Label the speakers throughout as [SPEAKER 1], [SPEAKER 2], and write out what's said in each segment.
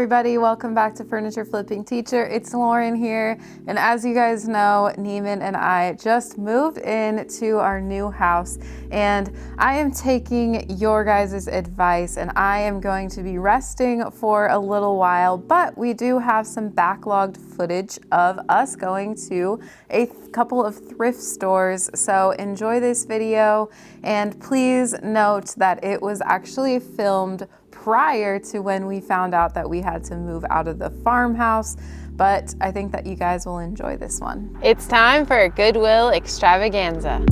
[SPEAKER 1] everybody, welcome back to Furniture Flipping Teacher. It's Lauren here, and as you guys know, Neiman and I just moved into our new house, and I am taking your guys' advice, and I am going to be resting for a little while, but we do have some backlogged footage of us going to a couple of thrift stores, so enjoy this video, and please note that it was actually filmed prior to when we found out that we had to move out of the farmhouse, but I think that you guys will enjoy this one.
[SPEAKER 2] It's time for a Goodwill extravaganza.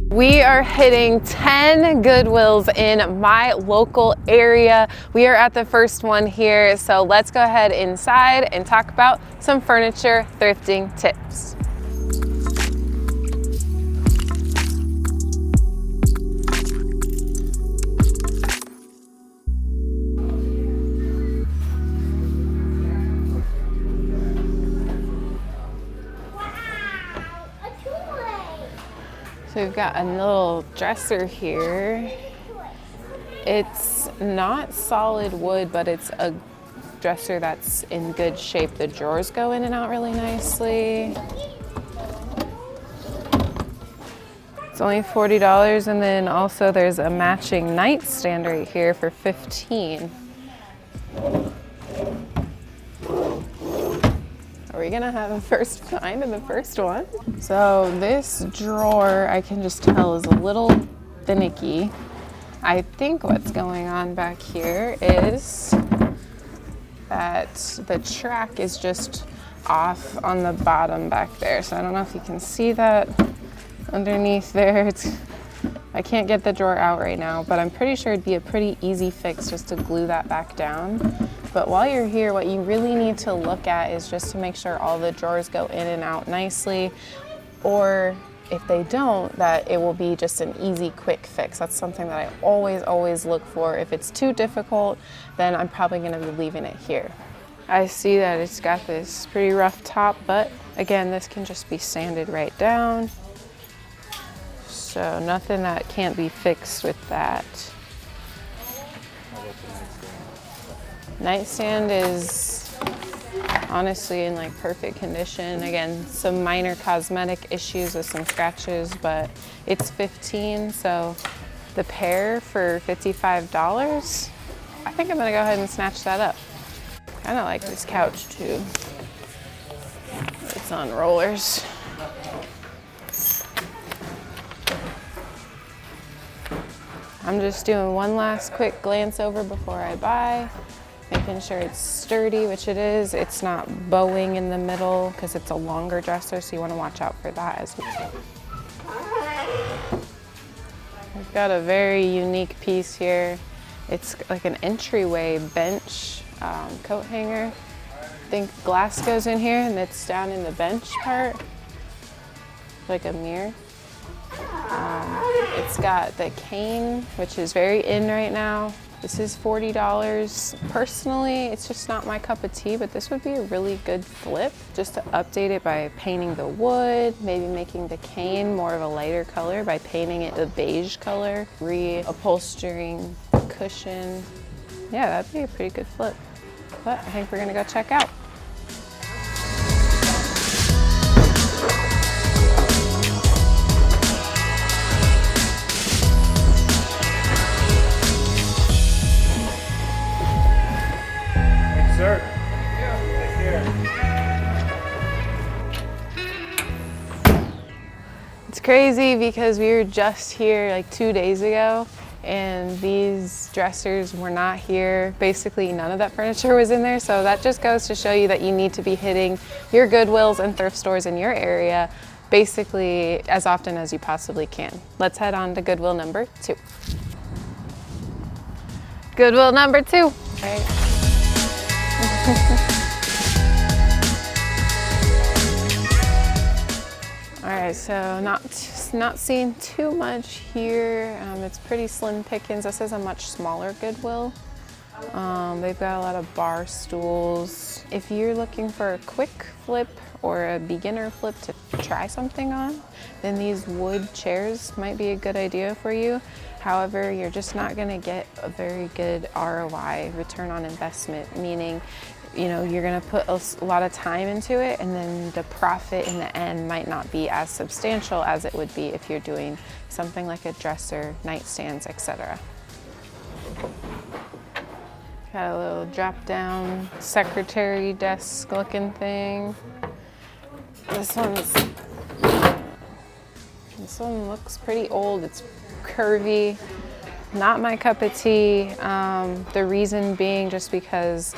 [SPEAKER 2] We are hitting 10 Goodwills in my local area. We are at the first one here, so let's go ahead inside and talk about some furniture thrifting tips. So we've got a little dresser here. It's not solid wood, but it's a dresser that's in good shape. The drawers go in and out really nicely. It's only $40, and then also there's a matching nightstand right here for $15. Are we gonna have a first find in the first one? So this drawer, I can just tell, is a little finicky. I think what's going on back here is that the track is just off on the bottom back there. So I don't know if you can see that underneath there. I can't get the drawer out right now, but I'm pretty sure it'd be a pretty easy fix just to glue that back down. But while you're here, what you really need to look at is just to make sure all the drawers go in and out nicely, or if they don't, that it will be just an easy, quick fix. That's something that I always look for. If it's too difficult, then I'm probably gonna be leaving it here. I see that it's got this pretty rough top, but again, this can just be sanded right down. So nothing that can't be fixed with that. Nightstand is honestly in like perfect condition. Again, some minor cosmetic issues with some scratches, but it's $15, so the pair for $55, I think I'm gonna go ahead and snatch that up. Kinda like this couch too. It's on rollers. I'm just doing one last quick glance over before I buy, making sure it's sturdy, which it is. It's not bowing in the middle because it's a longer dresser, so you want to watch out for that as well. We've got a very unique piece here. It's like an entryway bench coat hanger. I think glass goes in here and it's down in the bench part, like a mirror. It's got the cane, which is very in right now. This is $40. Personally, it's just not my cup of tea, but this would be a really good flip just to update it by painting the wood, maybe making the cane more of a lighter color by painting it a beige color, reupholstering the cushion. Yeah, that'd be a pretty good flip. But I think we're gonna go check out.
[SPEAKER 3] Sir. Take care.
[SPEAKER 2] It's crazy because we were just here like 2 days ago and these dressers were not here. Basically none of that furniture was in there, so that just goes to show you that you need to be hitting your Goodwills and thrift stores in your area basically as often as you possibly can. Let's head on to Goodwill number 2. Goodwill number 2. All right. All right, so not seeing too much here. It's pretty slim pickings. This is a much smaller Goodwill. They've got a lot of bar stools. If you're looking for a quick flip or a beginner flip to try something on, then these wood chairs might be a good idea for you. However, you're just not going to get a very good ROI, return on investment, meaning, you know, you're going to put a lot of time into it, and then the profit in the end might not be as substantial as it would be if you're doing something like a dresser, nightstands, etc. Got a little drop down secretary desk looking thing. This one looks pretty old. It's curvy, not my cup of tea. The reason being just because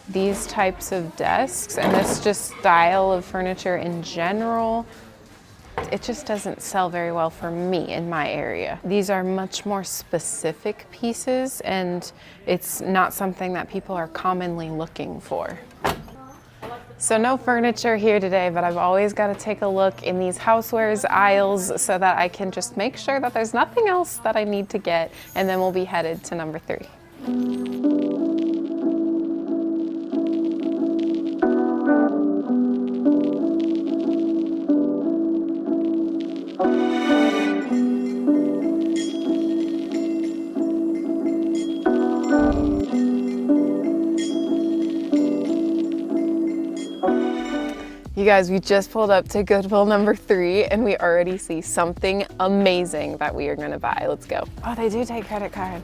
[SPEAKER 2] these types of desks and this just style of furniture in general, it just doesn't sell very well for me in my area. These are much more specific pieces, and it's not something that people are commonly looking for. So no furniture here today, but I've always got to take a look in these housewares aisles so that I can just make sure that there's nothing else that I need to get, and then we'll be headed to number 3. You guys, we just pulled up to Goodwill number 3 and we already see something amazing that we are gonna buy. Let's go. Oh, they do take credit card.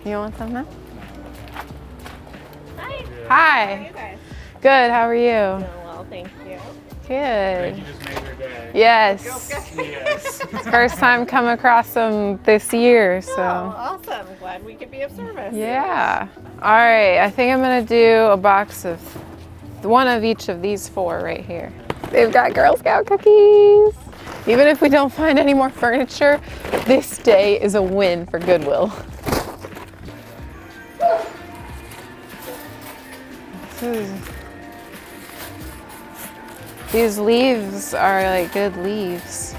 [SPEAKER 2] You want some now?
[SPEAKER 3] Hi.
[SPEAKER 2] Hi.
[SPEAKER 3] How are you guys?
[SPEAKER 2] Good, how are you?
[SPEAKER 3] Doing well, thank you.
[SPEAKER 2] Good.
[SPEAKER 4] You just made her day.
[SPEAKER 2] Yes.
[SPEAKER 4] Yes.
[SPEAKER 2] First time come across them this year, so.
[SPEAKER 3] Oh, awesome. Glad we could be of service.
[SPEAKER 2] Yeah. All right, I think I'm gonna do a box of one of each of these 4 right here. They've got Girl Scout cookies. Even if we don't find any more furniture, this day is a win for Goodwill. These leaves are like good leaves.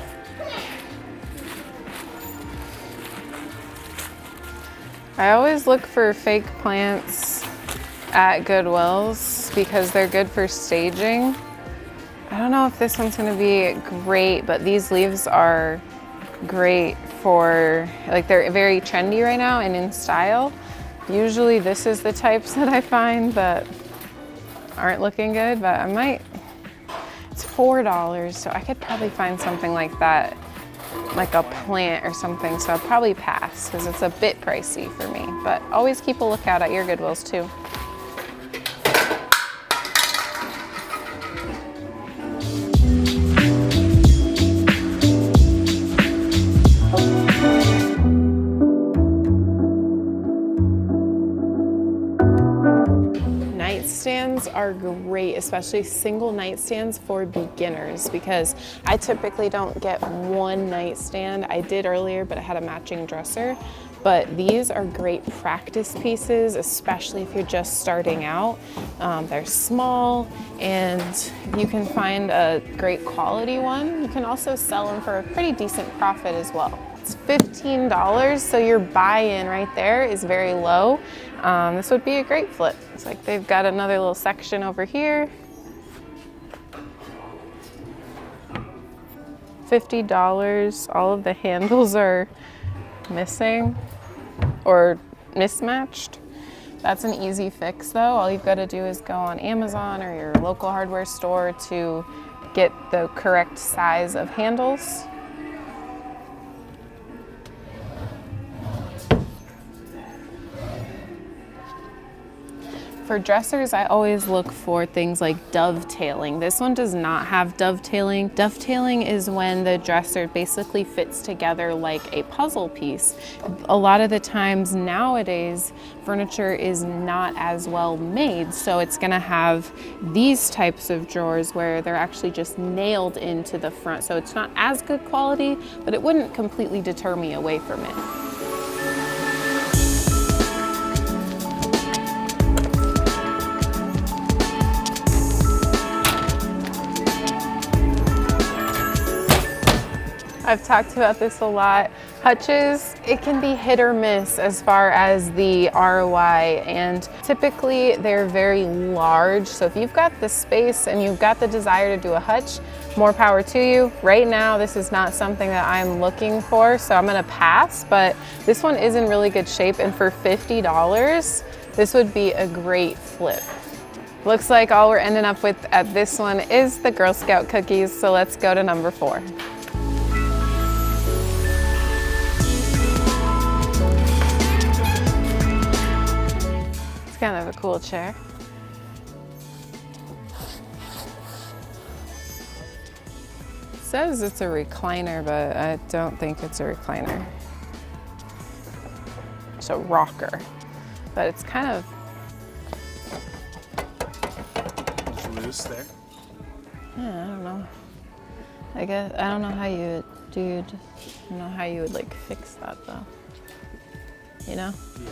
[SPEAKER 2] I always look for fake plants at Goodwill's because they're good for staging. I don't know if this one's gonna be great, but these leaves are great for, like, they're very trendy right now and in style. Usually this is the types that I find that aren't looking good, but I might, it's $4, so I could probably find something like that, like a plant or something, so I'll probably pass because it's a bit pricey for me, but always keep a lookout at your Goodwills too. Nightstands are great, especially single nightstands for beginners, because I typically don't get one nightstand. I did earlier, but I had a matching dresser. But these are great practice pieces, especially if you're just starting out. They're small and you can find a great quality one. You can also sell them for a pretty decent profit as well. It's $15, so your buy-in right there is very low. This would be a great flip. It's like they've got another little section over here. $50. All of the handles are missing or mismatched. That's an easy fix though. All you've got to do is go on Amazon or your local hardware store to get the correct size of handles. For dressers, I always look for things like dovetailing. This one does not have dovetailing. Dovetailing is when the dresser basically fits together like a puzzle piece. A lot of the times nowadays, furniture is not as well made, so it's gonna have these types of drawers where they're actually just nailed into the front. So it's not as good quality, but it wouldn't completely deter me away from it. I've talked about this a lot, Hutches, it can be hit or miss as far as the ROI, and typically they're very large. So if you've got the space and you've got the desire to do a hutch, more power to you. Right now, this is not something that I'm looking for, so I'm gonna pass, but this one is in really good shape, and for $50, this would be a great flip. Looks like all we're ending up with at this one is the Girl Scout cookies, so let's go to number 4. Kind of a cool chair. It says it's a recliner, but I don't think it's a recliner. It's a rocker, but it's kind of
[SPEAKER 4] It's loose there.
[SPEAKER 2] yeah, I don't know. I guess I don't know how you would do. I don't know how you would like fix that though. You know?
[SPEAKER 4] Yeah.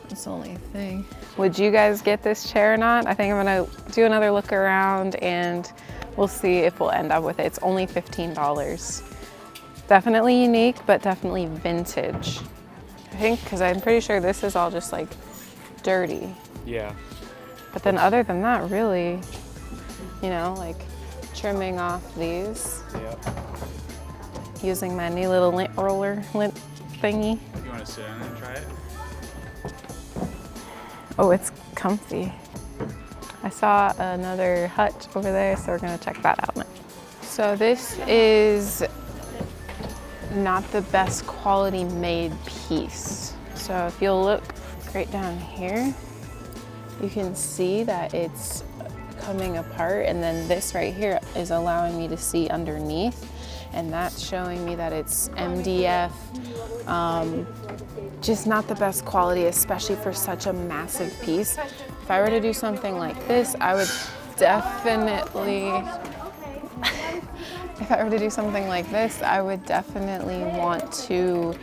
[SPEAKER 2] That's the only thing. Would you guys get this chair or not? I think I'm gonna do another look around and we'll see if we'll end up with it. It's only $15. Definitely unique, but definitely vintage. I think, because I'm pretty sure this is all just like dirty.
[SPEAKER 4] Yeah.
[SPEAKER 2] But then other than that, really, you know, like trimming off these,
[SPEAKER 4] Yep.
[SPEAKER 2] using my new little lint roller lint thingy.
[SPEAKER 4] You want to sit down and try it?
[SPEAKER 2] Oh, it's comfy. I saw another hutch over there, so we're gonna check that out next. So this is not the best quality made piece. So if you'll look right down here, you can see that it's coming apart, and then this right here is allowing me to see underneath, and that's showing me that it's MDF. Just not the best quality, especially for such a massive piece. If I were to do something like this, I would definitely, if I were to do something like this, I would definitely want to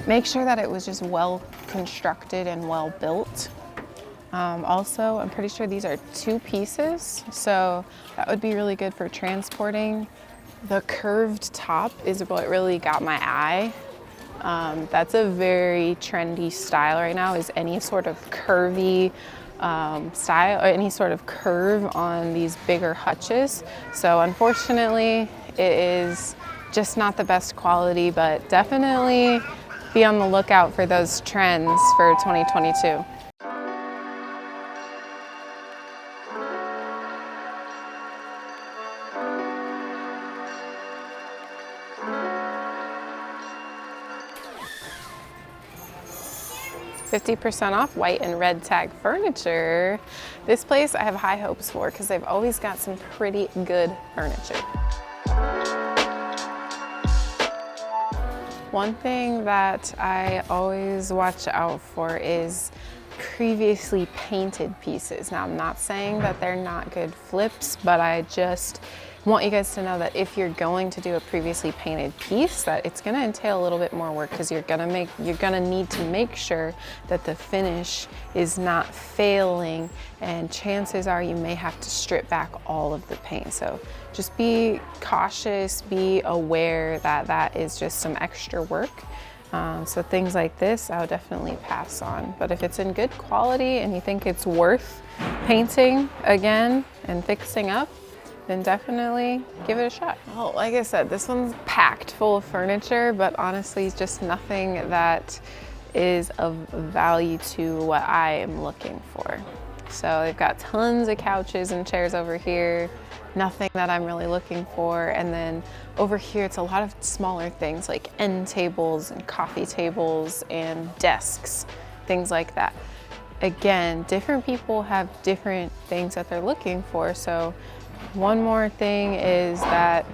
[SPEAKER 2] make sure that it was just well constructed and well built. Also, I'm pretty sure these are 2 pieces, so that would be really good for transporting. The curved top is what really got my eye. That's a very trendy style right now, is any sort of curvy style or any sort of curve on these bigger hutches. So unfortunately, it is just not the best quality, but definitely be on the lookout for those trends for 2022. $50% off white and red tag furniture. This place I have high hopes for because they've always got some pretty good furniture. One thing that I always watch out for is previously painted pieces. Now, I'm not saying that they're not good flips, but I just want you guys to know that if you're going to do a previously painted piece, that it's gonna entail a little bit more work, because you're gonna need to make sure that the finish is not failing, and chances are you may have to strip back all of the paint. So just be cautious, be aware that that is just some extra work. So things like this, I would definitely pass on. But if it's in good quality and you think it's worth painting again and fixing up, then definitely give it a shot. Well, like I said, this one's packed full of furniture, but honestly, just nothing that is of value to what I am looking for. So they've got tons of couches and chairs over here, nothing that I'm really looking for. And then over here, it's a lot of smaller things like end tables and coffee tables and desks, things like that. Again, different people have different things that they're looking for. So one more thing is that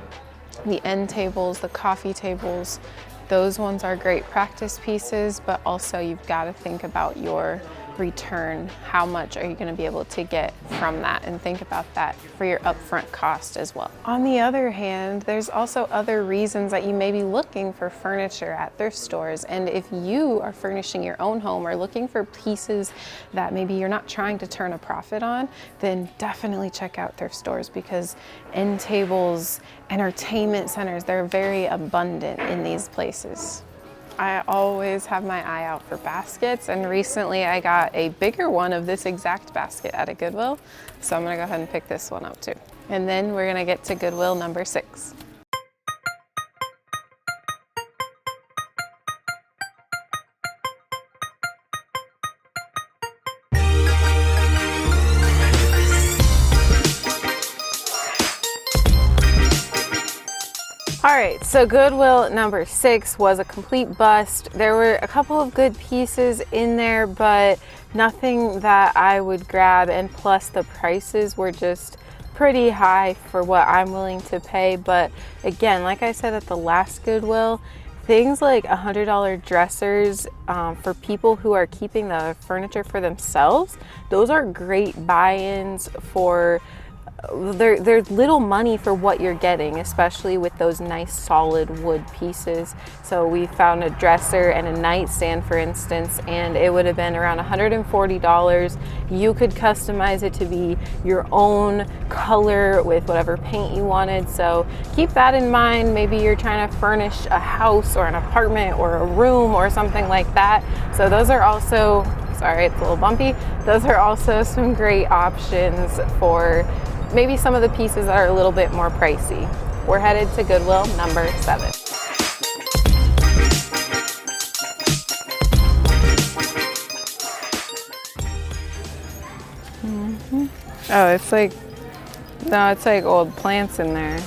[SPEAKER 2] the end tables, the coffee tables, those ones are great practice pieces, but also you've got to think about your return, how much are you going to be able to get from that, and think about that for your upfront cost as well. On the other hand, there's also other reasons that you may be looking for furniture at thrift stores, and if you are furnishing your own home or looking for pieces that maybe you're not trying to turn a profit on, then definitely check out thrift stores, because end tables, entertainment centers, they're very abundant in these places. I always have my eye out for baskets, and recently I got a bigger one of this exact basket at a Goodwill, so I'm gonna go ahead and pick this one up too. And then we're gonna get to Goodwill number 6. All right, so Goodwill number 6 was a complete bust. There were a couple of good pieces in there, but nothing that I would grab, and plus the prices were just pretty high for what I'm willing to pay. But again, like I said at the last Goodwill, things like $100 dressers for people who are keeping the furniture for themselves, those are great buy-ins for there's little money for what you're getting, especially with those nice solid wood pieces. So we found a dresser and a nightstand, for instance, and it would have been around $140. You could customize it to be your own color with whatever paint you wanted. So keep that in mind. Maybe you're trying to furnish a house or an apartment or a room or something like that. So those are also, sorry, it's a little bumpy. Those are also some great options for maybe some of the pieces that are a little bit more pricey. We're headed to Goodwill number 7. Oh, it's like, no, it's like old plants in there.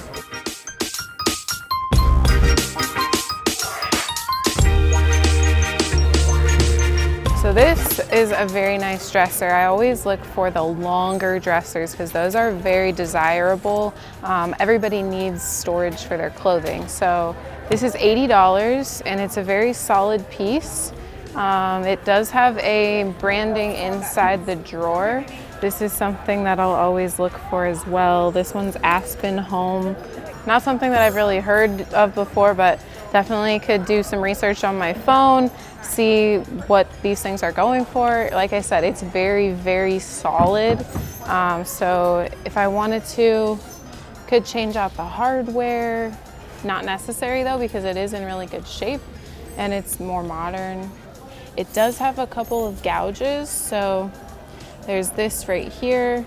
[SPEAKER 2] So this is a very nice dresser. I always look for the longer dressers because those are very desirable. Everybody needs storage for their clothing. So this is $80 and it's a very solid piece. It does have a branding inside the drawer. This is something that I'll always look for as well. This one's Aspen Home. Not something that I've really heard of before, but definitely could do some research on my phone, see what these things are going for. Like I said, it's very, very solid. So if I wanted to, could change out the hardware. Not necessary though, because it is in really good shape and it's more modern. It does have a couple of gouges. So there's this right here,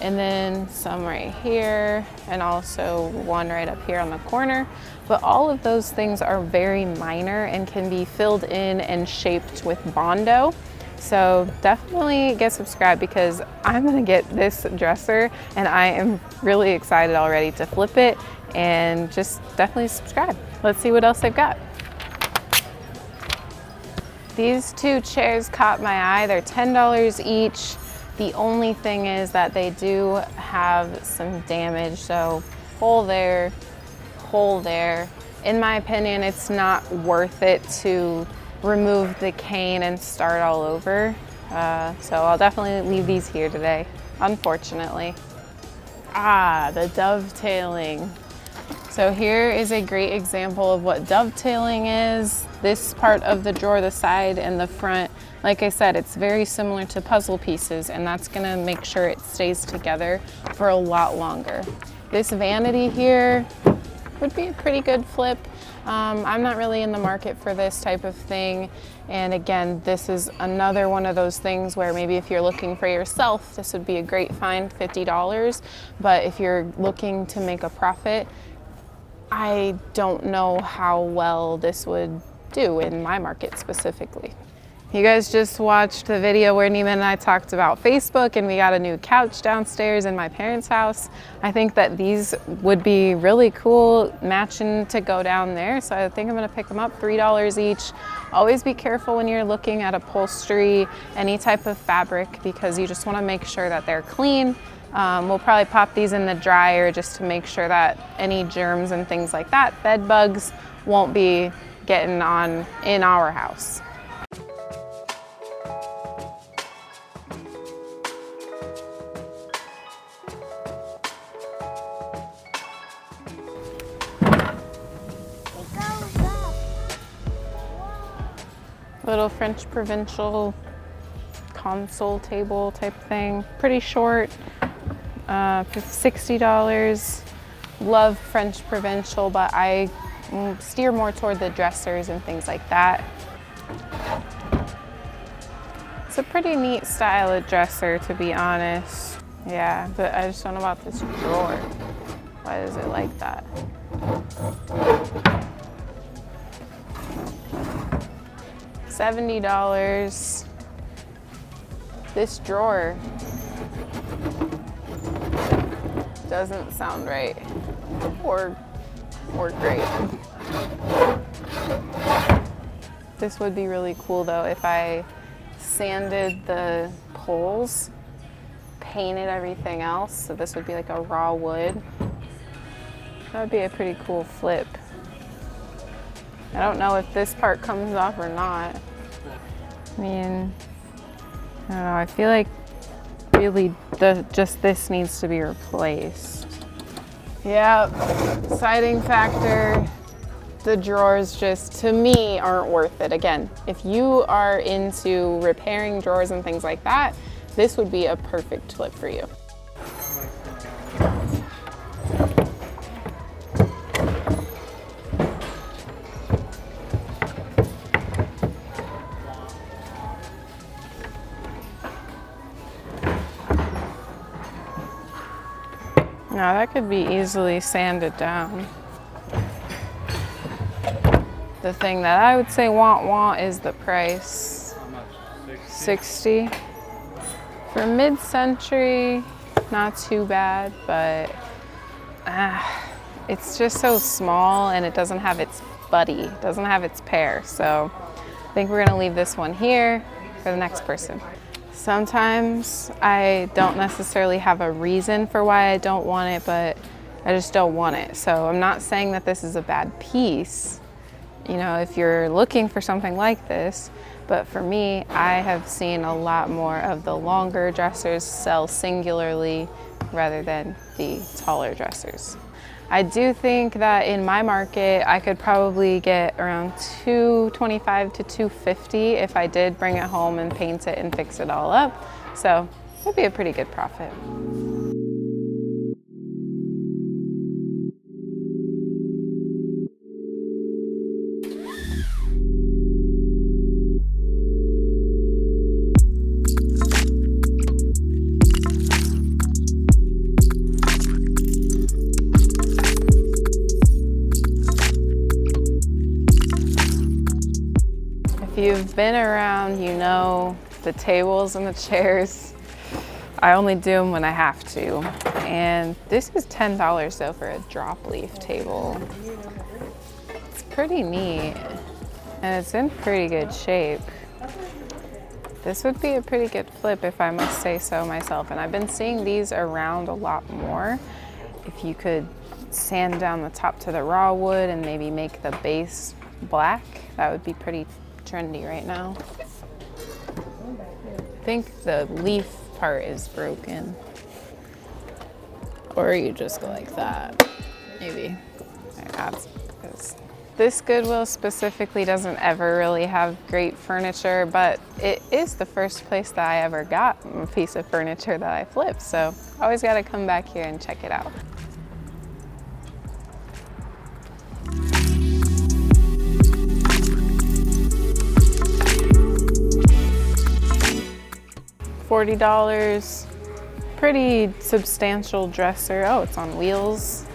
[SPEAKER 2] and then some right here, and also one right up here on the corner. But all of those things are very minor and can be filled in and shaped with Bondo. So definitely get subscribed, because I'm gonna get this dresser and I am really excited already to flip it, and just definitely subscribe. Let's see what else they've got. These two chairs caught my eye. They're $10 each. The only thing is that they do have some damage. So hole there, hole there. In my opinion, it's not worth it to remove the cane and start all over. So I'll definitely leave these here today, unfortunately. The dovetailing. So here is a great example of what dovetailing is. This part of the drawer, the side and the front, like I said, it's very similar to puzzle pieces, and that's gonna make sure it stays together for a lot longer. This vanity here would be a pretty good flip. I'm not really in the market for this type of thing. And again, this is another one of those things where maybe if you're looking for yourself, this would be a great find, $50. But if you're looking to make a profit, I don't know how well this would do in my market specifically. You guys just watched the video where Neiman and I talked about Facebook, and we got a new couch downstairs in my parents' house. I think that these would be really cool matching to go down there. So I think I'm gonna pick them up, $3 each. Always be careful when you're looking at upholstery, any type of fabric, because you just wanna make sure that they're clean. We'll probably pop these in the dryer just to make sure that any germs and things like that, bed bugs, won't be getting on in our house. Little French provincial console table type thing. Pretty short, $60. Love French provincial, but I steer more toward the dressers and things like that. It's a pretty neat style of dresser, to be honest. Yeah, but I just don't know about this drawer. Why is it like that? $70. This drawer doesn't sound right or great. This would be really cool though if I sanded the poles, painted everything else, so this would be like a raw wood. That would be a pretty cool flip. I don't know if this part comes off or not. I mean, I don't know, I feel like really just this needs to be replaced. Yeah, siding factor. The drawers just, to me, aren't worth it. Again, if you are into repairing drawers and things like that, this would be a perfect flip for you. Now that could be easily sanded down. The thing that I would say want is the price.
[SPEAKER 4] How much?
[SPEAKER 2] 60. For mid-century, not too bad, but it's just so small and it doesn't have its buddy, doesn't have its pair. So I think we're gonna leave this one here for the next person. Sometimes I don't necessarily have a reason for why I don't want it, but I just don't want it. So I'm not saying that this is a bad piece, you know, if you're looking for something like this, but for me, I have seen a lot more of the longer dressers sell singularly rather than the taller dressers. I do think that in my market, I could probably get around $225 to $250 if I did bring it home and paint it and fix it all up. So it'd be a pretty good profit. If you've been around, you know the tables and the chairs. I only do them when I have to. And this is $10 though for a drop leaf table. It's pretty neat and it's in pretty good shape. This would be a pretty good flip if I must say so myself. And I've been seeing these around a lot more. If you could sand down the top to the raw wood and maybe make the base black, that would be pretty trendy right now. I think the leaf part is broken. Or you just go like that, maybe. This Goodwill specifically doesn't ever really have great furniture, but it is the first place that I ever got a piece of furniture that I flipped. So I always gotta come back here and check it out. $40, pretty substantial dresser. Oh, it's on wheels.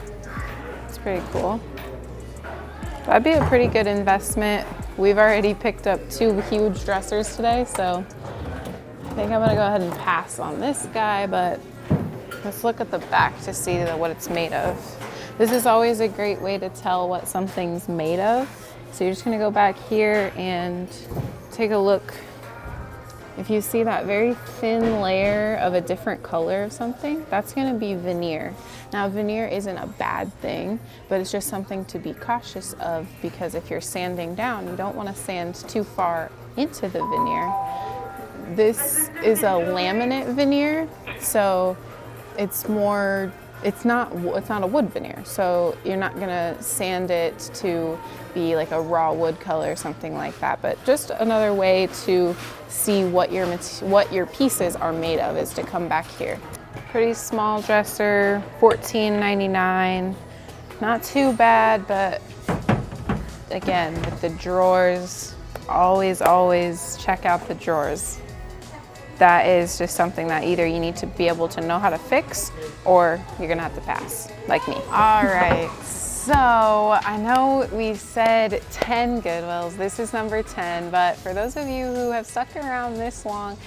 [SPEAKER 2] It's pretty cool. That'd be a pretty good investment. We've already picked up 2 huge dressers today, so I think I'm gonna go ahead and pass on this guy, but let's look at the back to see what it's made of. This is always a great way to tell what something's made of. So you're just gonna go back here and take a look. If you see that very thin layer of a different color of something, that's gonna be veneer. Now, veneer isn't a bad thing, but it's just something to be cautious of because if you're sanding down, you don't wanna sand too far into the veneer. This is a laminate veneer, so it's more it's not a wood veneer, so you're not gonna sand it to be like a raw wood color or something like that. But just another way to see what your pieces are made of is to come back here. Pretty small dresser, $14.99. Not too bad, but again, with the drawers, always check out the drawers. That is just something that either you need to be able to know how to fix or you're gonna have to pass, like me. All right, so I know we said 10 Goodwills. This is number 10, but for those of you who have stuck around this long,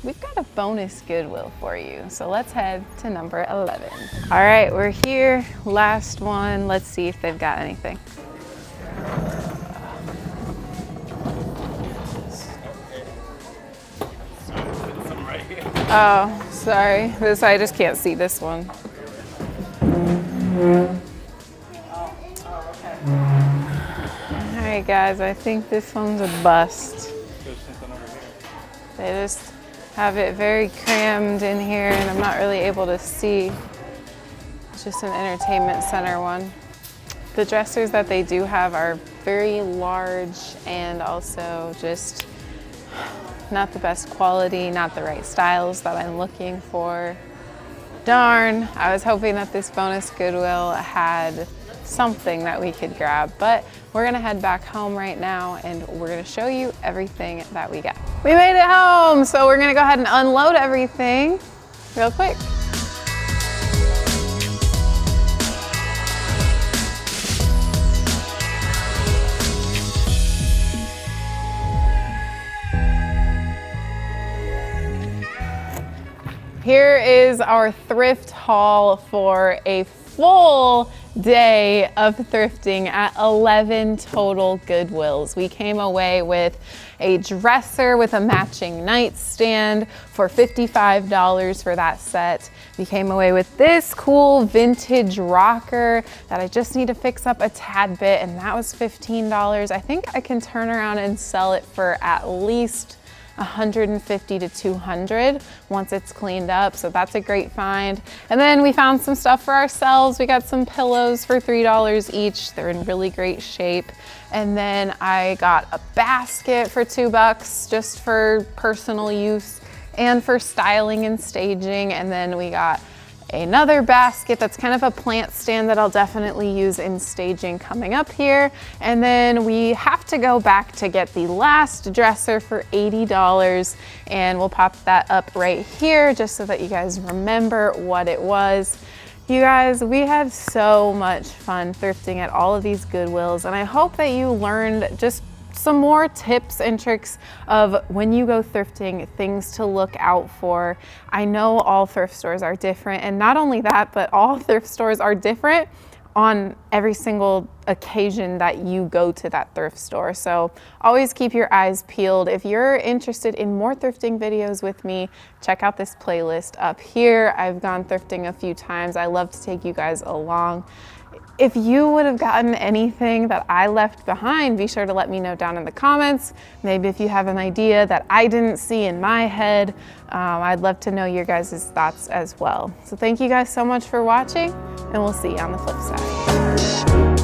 [SPEAKER 2] we've got a bonus Goodwill for you. So let's head to number 11. All right, we're here, last one. Let's see if they've got anything. Oh, sorry. I just can't see this one. All right, guys, I think this one's a bust. They just have it very crammed in here, and I'm not really able to see. It's just an entertainment center one. The dressers that they do have are very large and also just not the best quality, not the right styles that I'm looking for. Darn, I was hoping that this bonus Goodwill had something that we could grab, but we're gonna head back home right now and we're gonna show you everything that we got. We made it home, so we're gonna go ahead and unload everything real quick. Here is our thrift haul for a full day of thrifting at 11 total Goodwills. We came away with a dresser with a matching nightstand for $55 for that set. We came away with this cool vintage rocker that I just need to fix up a tad bit, and that was $15. I think I can turn around and sell it for at least $150 to $200 once it's cleaned up, so that's a great find. And then we found some stuff for ourselves. We got some pillows for $3 each. They're in really great shape. And then I got a basket for $2 just for personal use and for styling and staging. And then we got another basket that's kind of a plant stand that I'll definitely use in staging coming up here. And then we have to go back to get the last dresser for $80, and we'll pop that up right here just so that you guys remember what it was. You guys, we had so much fun thrifting at all of these Goodwills, and I hope that you learned just some more tips and tricks of when you go thrifting, things to look out for. I know all thrift stores are different, and not only that, but all thrift stores are different on every single occasion that you go to that thrift store. So always keep your eyes peeled. If you're interested in more thrifting videos with me, check out this playlist up here. I've gone thrifting a few times. I love to take you guys along. If you would have gotten anything that I left behind, be sure to let me know down in the comments. Maybe if you have an idea that I didn't see in my head, I'd love to know your guys' thoughts as well. So thank you guys so much for watching, and we'll see you on the flip side.